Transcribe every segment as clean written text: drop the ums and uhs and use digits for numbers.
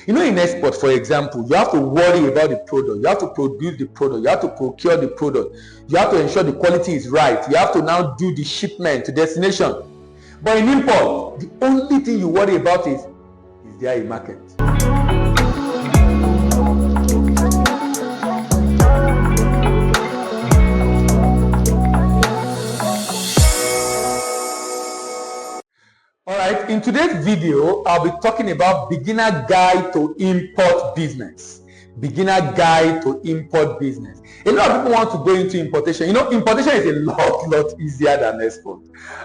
In export, for example, you have to worry about the product. You have to produce the product. You have to procure the product. You have to ensure the quality is right. You have to now do the shipment to destination. But in import, the only thing you worry about is there a market? Alright, in today's video, I'll be talking about beginner guide to import business. Beginner guide to import business. A lot of people want to go into importation. Importation is a lot easier than export.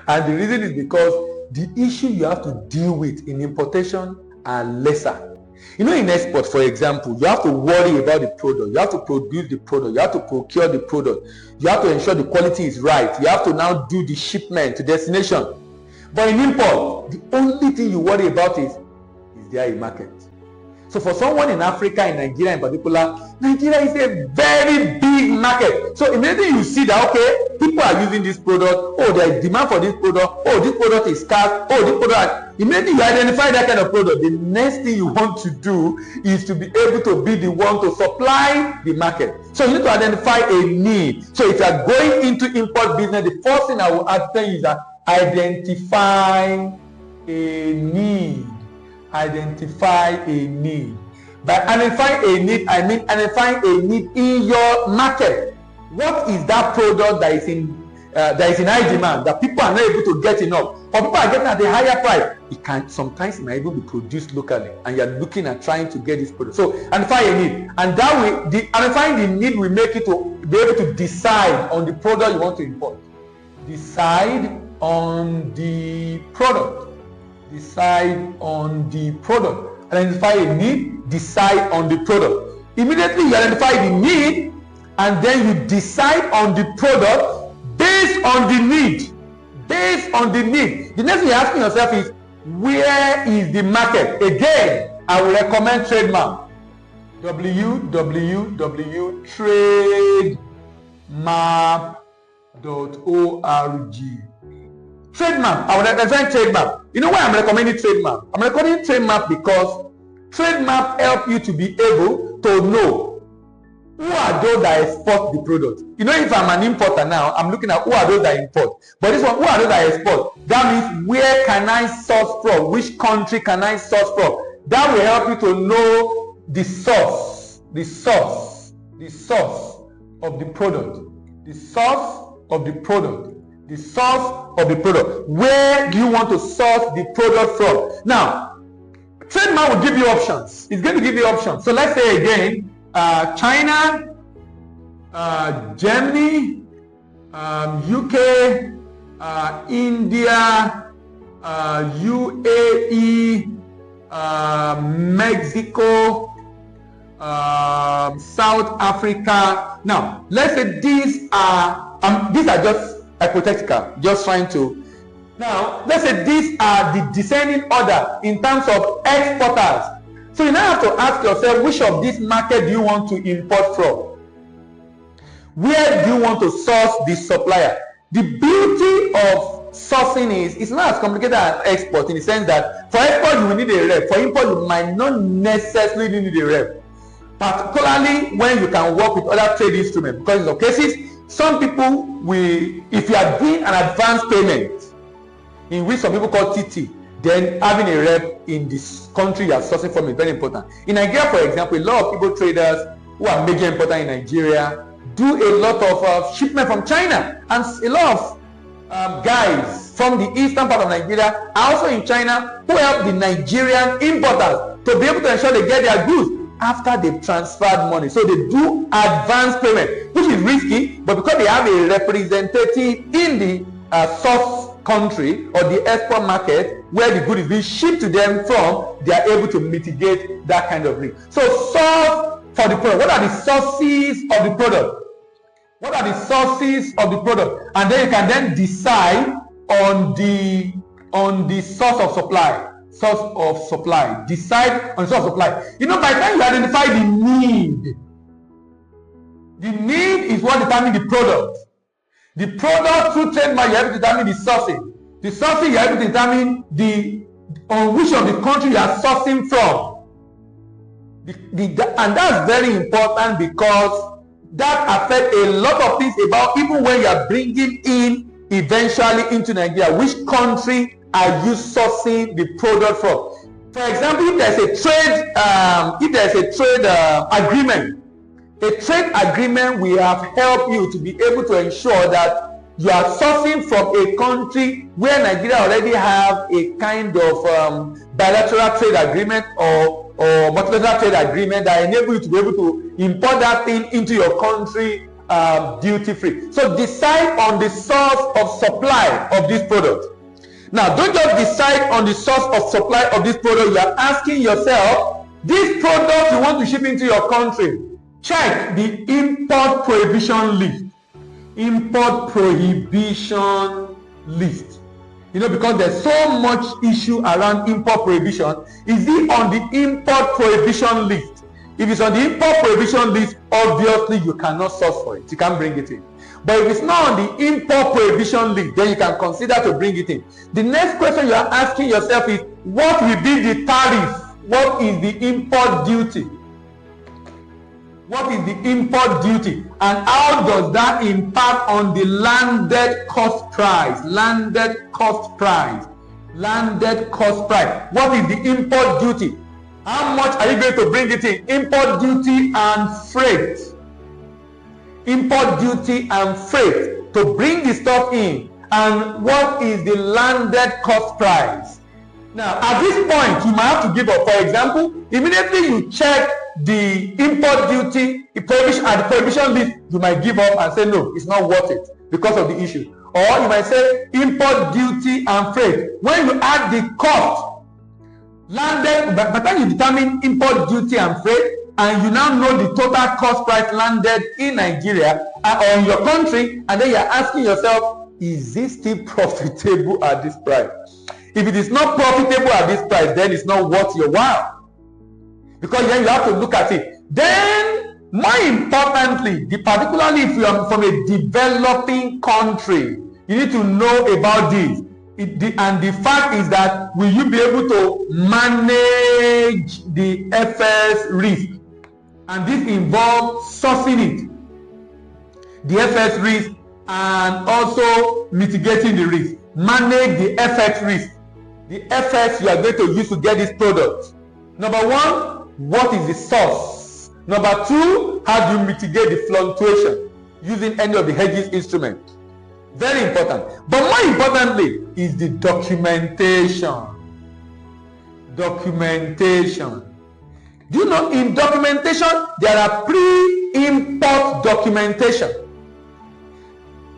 And the reason is because the issue you have to deal with in importation are lesser. In export, for example, you have to worry about the product. You have to produce the product. You have to procure the product. You have to ensure the quality is right. You have to now do the shipment to destination. But in import, the only thing you worry about is there a market? So for someone in Africa, in Nigeria in particular, Nigeria is a very big market. So immediately you see that, okay, people are using this product. Oh, there is demand for this product. Oh, this product is scarce. Oh, this product. Immediately you identify that kind of product. The next thing you want to do is to be able to be the one to supply the market. So you need to identify a need. So if you are going into import business, the first thing I will ask you is that identify a need. Identify a need. By identifying a need, I mean identifying a need in your market. What is that product that is in high demand, that people are not able to get enough, or people are getting at a higher price? Sometimes it might even be produced locally, and you are looking at trying to get this product. So identify a need, and that way, identifying the need will make you to be able to decide on the product you want to import. Decide on the product. Decide on the product. Identify a need, decide on the product. Immediately you identify the need, and then you decide on the product based on the need. Based on the need. The next thing you're asking yourself is, where is the market? Again, I will recommend Trademark. www.trademark.org. Trademark, I would recommend Trademark. You know why I'm recommending Trademark? I'm recommending Trademark because Trademark help you to be able to know who are those that export the product. If I'm an importer now, I'm looking at who are those that import. But this one, who are those that export? That means where can I source from? Which country can I source from? That will help you to know the source of the product. The source of the product. The source of the product. Where do you want to source the product from? Now, Trademark will give you options. It's going to give you options. So let's say again, China, Germany, UK, India, UAE, Mexico, South Africa. Now, let's say these are just hypothetical, just trying to. Now, let's say these are the descending order in terms of exporters. So you now have to ask yourself, which of this market do you want to import from? Where do you want to source the supplier? The beauty of sourcing is it's not as complicated as export, in the sense that for export you will need a rep. For import you might not necessarily need a rep. Particularly when you can work with other trade instruments, because in some cases, some people will, if you are doing an advance payment, in which some people call TT, then having a rep in this country you are sourcing from is very important. In Nigeria, for example, a lot of people, traders who are major importers in Nigeria, do a lot of shipment from China, and a lot of guys from the eastern part of Nigeria are also in China who help the Nigerian importers to be able to ensure they get their goods after they've transferred money. So they do advance payment, which is risky, but because they have a representative in the source country or the export market where the good is being shipped to them from, they are able to mitigate that kind of risk. So source for the product. What are the sources of the product? What are the sources of the product? And then you can then decide on the source of supply. Source of supply. Decide on the source of supply. By the time you identify the need is what determines the product. The product through Trademark, you have to determine the sourcing. The sourcing, you have to determine on which of the country you are sourcing from. And that's very important because that affects a lot of things about even when you are bringing in eventually into Nigeria, which country are you sourcing the product from? For example, if there's a trade agreement, a trade agreement will have helped you to be able to ensure that you are sourcing from a country where Nigeria already have a kind of bilateral trade agreement or multilateral trade agreement that enable you to be able to import that thing into your country duty free. So decide on the source of supply of this product. Now, don't just decide on the source of supply of this product. You are asking yourself, this product you want to ship into your country, check the import prohibition list. Import prohibition list. You know, because there's so much issue around import prohibition. Is it on the import prohibition list? If it's on the import prohibition list, obviously you cannot source for it. You can't bring it in. But if it's not on the import prohibition list, then you can consider to bring it in. The next question you are asking yourself is, what will be the tariff? What is the import duty? What is the import duty? And how does that impact on the landed cost price? Landed cost price. Landed cost price. What is the import duty? How much are you going to bring it in? Import duty and freight. Import duty and freight to bring the stuff in. And what is the landed cost price? Now, at this point, you might have to give up. For example, immediately you check the import duty prohibition at the prohibition list, you might give up and say, no, it's not worth it because of the issue. Or you might say import duty and freight. When you add the cost, landed, by the time you determine import duty and freight, and you now know the total cost price landed in Nigeria or in your country, and then you're asking yourself, is this still profitable at this price? If it is not profitable at this price, then it's not worth your while. Because then you have to look at it. Then, more importantly, particularly if you are from a developing country, you need to know about this. And the fact is that, will you be able to manage the FS risk? And this involves sourcing it, the FS risk, and also mitigating the risk. Manage the FX risk. The FX you are going to use to get this product. Number one, what is the source? Number two, how do you mitigate the fluctuation using any of the hedging instruments? Very important. But more importantly is the documentation. Documentation. Do you know in documentation there are pre-import documentation?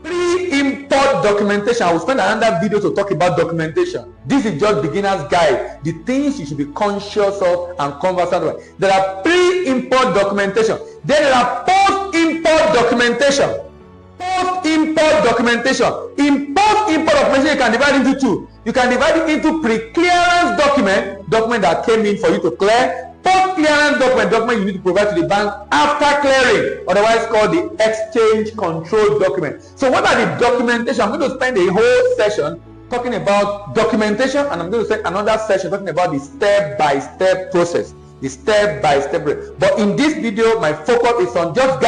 Pre-import documentation. I will spend another video to talk about documentation. This is just beginner's guide. The things you should be conscious of and conversant with. There are pre-import documentation. Then there are post-import documentation. Post-import documentation. In post-import documentation, you can divide into two. You can divide it into pre-clearance document that came in for you to clear. Post-clearance document you need to provide to the bank after clearing, otherwise called the exchange control document. So what are the documentation? I'm going to spend a whole session talking about documentation, and I'm going to spend another session talking about the step-by-step process. The step-by-step process. But in this video, my focus is on just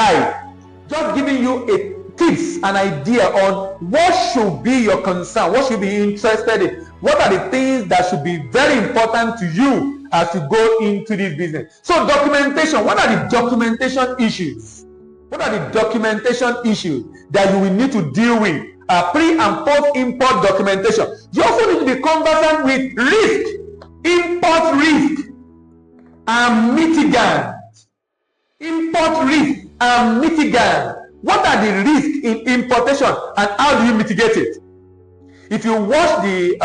giving you a tips and idea on what should be your concern, what should be interested in, what are the things that should be very important to you as you go into this business. So documentation, what are the documentation issues? What are the documentation issues that you will need to deal with? Pre and post import documentation. You also need to be conversant with risk, import risk and mitigant. Import risk and mitigant. What are the risks in importation and how do you mitigate it? If you watch the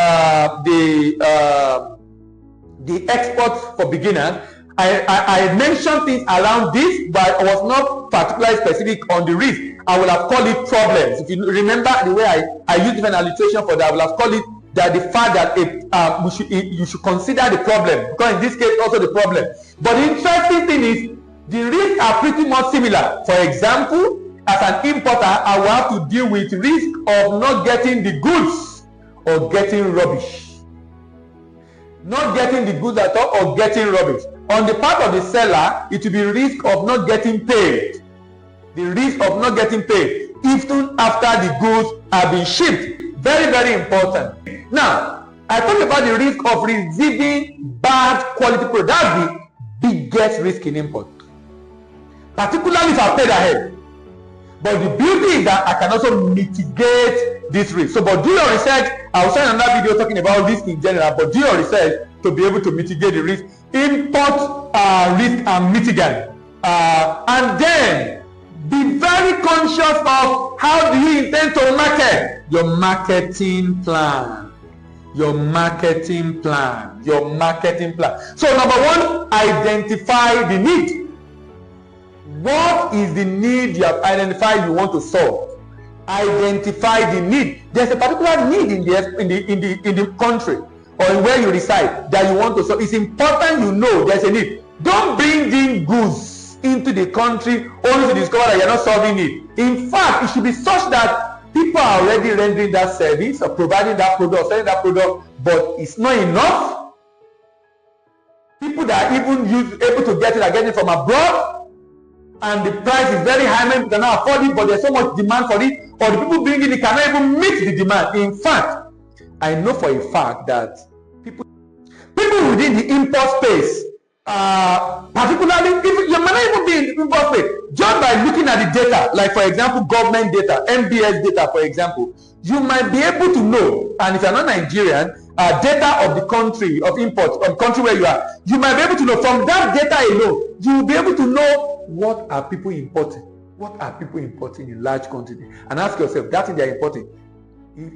export for beginners, I mentioned things around this, but I was not particularly specific on the risk. I will have called it problems. If you remember the way I used different alliteration for that, I will have called it that the fact that you should consider the problem, because in this case also the problem. But the interesting thing is the risks are pretty much similar. For example, as an importer, I will have to deal with risk of not getting the goods or getting rubbish. Not getting the goods at all or getting rubbish. On the part of the seller, it will be risk of not getting paid. The risk of not getting paid even after the goods have been shipped. Very, very important. Now, I talked about the risk of receiving bad quality product. That's the biggest risk in import, particularly if I paid ahead. But the beauty is that I can also mitigate this risk. So, but do your research. I'll send another video talking about risk in general, but do your research to be able to mitigate the risk. Import risk and mitigant. And then be very conscious of how do you intend to market. Your marketing plan. Your marketing plan. Your marketing plan. So number one, identify the need. What is the need you have identified you want to solve? Identify the need. There's a particular need in the country or where you reside that you want to solve. It's important you know there's a need. Don't bring in goods into the country only to discover that you're not solving it. In fact, it should be such that people are already rendering that service or providing that product or selling that product, but it's not enough. People that are even able to get it are getting it from abroad, and the price is very high, maybe cannot afford it, but there's so much demand for it, or the people bringing it cannot even meet the demand. In fact, I know for a fact that people within the import space, particularly if you might not even be in the import space, just by looking at the data, like for example, government data, MBS data, for example, you might be able to know, and if you're not Nigerian, data of the country of import, of the country where you are, you might be able to know from that data alone, you will be able to know what are people importing, what are people importing in large quantity, and ask yourself, that thing they are importing,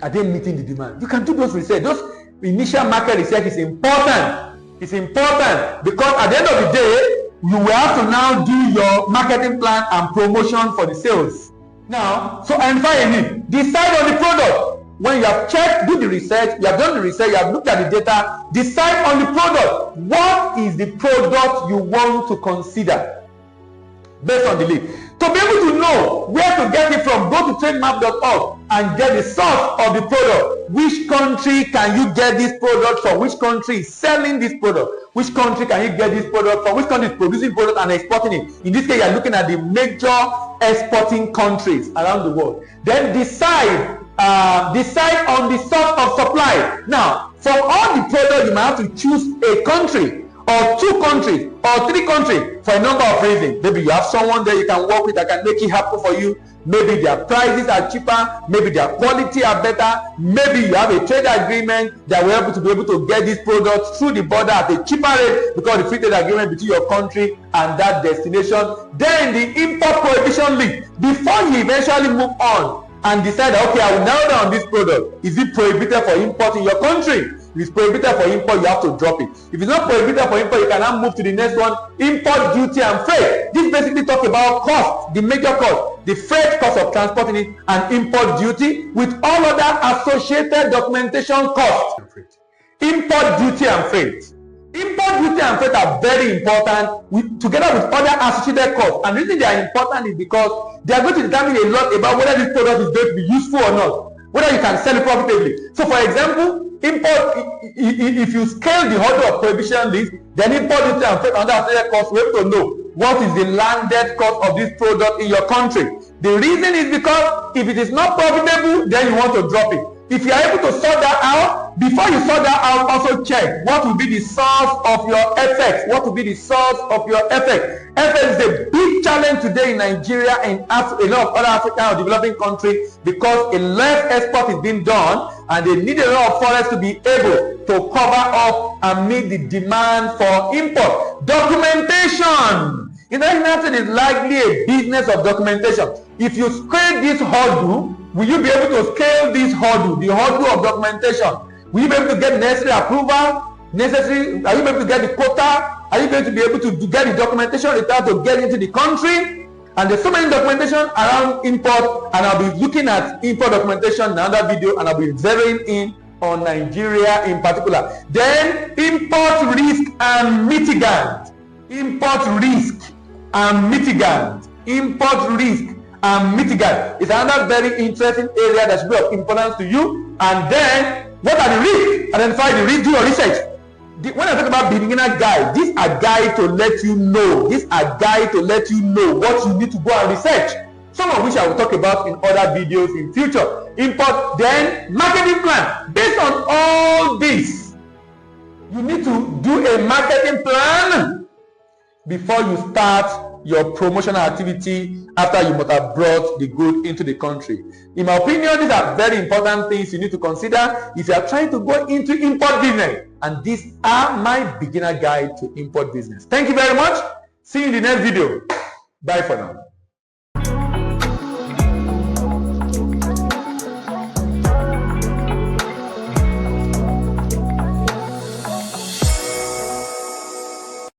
are they meeting the demand? You can do those research. Those initial market research is important. It's important because at the end of the day, you will have to now do your marketing plan and promotion for the sales. Now, so identify a need. Decide on the product. When you have checked, do the research, you have done the research, you have looked at the data, decide on the product. What is the product you want to consider based on the lead? To be able to know where to get it from, go to trademark.org and get the source of the product. Which country can you get this product from? Which country is selling this product? Which country can you get this product from? Which country is producing product and exporting it? In this case, you are looking at the major exporting countries around the world. Then decide on the source of supply. Now, for all the products, you might have to choose a country or two countries or three countries for a number of reasons. Maybe you have someone there you can work with that can make it happen for you. Maybe their prices are cheaper, maybe their quality are better, maybe you have a trade agreement that will help you to be able to get these products through the border at a cheaper rate because the free trade agreement between your country and that destination. Then the import prohibition list, before you eventually move on and decide, okay, I will narrow down this product. Is it prohibited for import in your country? If it's prohibited for import, you have to drop it. If it's not prohibited for import, you can now move to the next one, import duty and freight. This basically talk about cost, the major cost, the freight cost of transporting it, and import duty with all other associated documentation costs. Import duty and freight. Import duty and freight are very important together with other associated costs. And the reason they are important is because they are going to determine a lot about whether this product is going to be useful or not, whether you can sell it profitably. So for example, import, if you scale the order of prohibition list, then import duty and freight and other associated costs, we have to know what is the landed cost of this product in your country. The reason is because if it is not profitable, then you want to drop it. If you are able to sort that out, before you sort that out, also check what will be the source of your FX. What will be the source of your FX? FX is a big challenge today in Nigeria and a lot of other African or developing countries because a less export is being done and they need a lot of forex to be able to cover up and meet the demand for import. Documentation. In the United States, is likely a business of documentation. If you scale this hurdle, will you be able to scale this hurdle, the hurdle of documentation? Will you be able to get necessary approval? Are you able to get the quota? Are you going to be able to get the documentation required to get into the country? And there's so many documentation around import, and I'll be looking at import documentation in another video, and I'll be zeroing in on Nigeria in particular. Then import risk and mitigant. Import risk and mitigant. Import risk and mitigant is another very interesting area that should be of importance to you. And then, what are the risks? Identify the risk, do your research. when I talk about beginner guide, these are guide to let you know. These are guide to let you know what you need to go and research. Some of which I will talk about in other videos in future. Import, then marketing plan. Based on all this, you need to do a marketing plan before you start your promotional activity after you must have brought the good into the country. In my opinion, these are very important things you need to consider if you are trying to go into import business. And these are my beginner guide to import business. Thank you very much. See you in the next video. Bye for now.